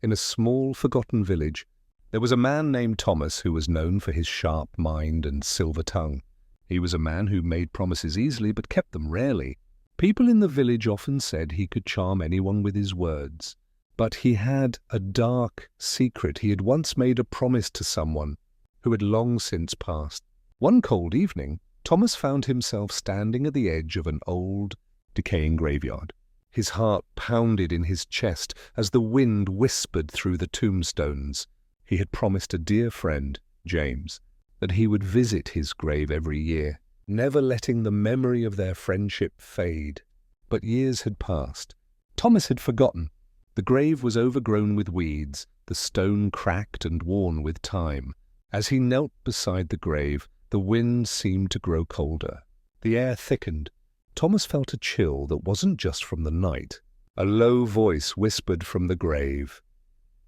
in a small, forgotten village. There was a man named Thomas who was known for his sharp mind and silver tongue. He was a man who made promises easily but kept them rarely. People in the village often said he could charm anyone with his words. But he had a dark secret. He had once made a promise to someone who had long since passed. One cold evening, Thomas found himself standing at the edge of an old, decaying graveyard. His heart pounded in his chest as the wind whispered through the tombstones. He had promised a dear friend, James, that he would visit his grave every year, never letting the memory of their friendship fade. But years had passed. Thomas had forgotten. The grave was overgrown with weeds, the stone cracked and worn with time. As he knelt beside the grave, the wind seemed to grow colder. The air thickened. Thomas felt a chill that wasn't just from the night. A low voice whispered from the grave,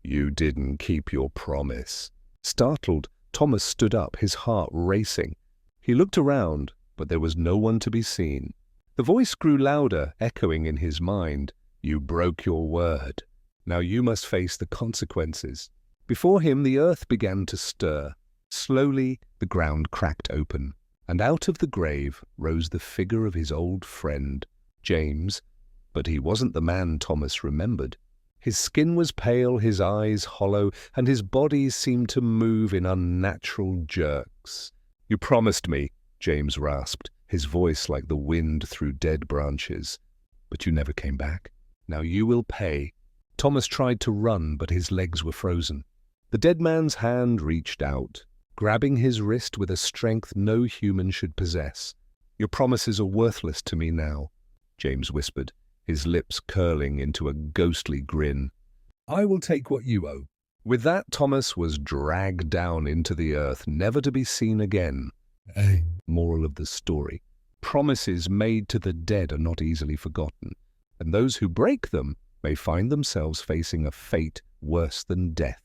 "You didn't keep your promise." Startled, Thomas stood up, his heart racing. He looked around, but there was no one to be seen. The voice grew louder, echoing in his mind, "You broke your word. Now you must face the consequences." Before him, the earth began to stir. Slowly, the ground cracked open, and out of the grave rose the figure of his old friend, James. But he wasn't the man Thomas remembered. His skin was pale, his eyes hollow, and his body seemed to move in unnatural jerks. "You promised me," James rasped, his voice like the wind through dead branches. "But you never came back. Now you will pay." Thomas tried to run, but his legs were frozen. The dead man's hand reached out, grabbing his wrist with a strength no human should possess. "Your promises are worthless to me now," James whispered, his lips curling into a ghostly grin. "I will take what you owe." With that, Thomas was dragged down into the earth, never to be seen again. Moral of the story: promises made to the dead are not easily forgotten, and those who break them may find themselves facing a fate worse than death.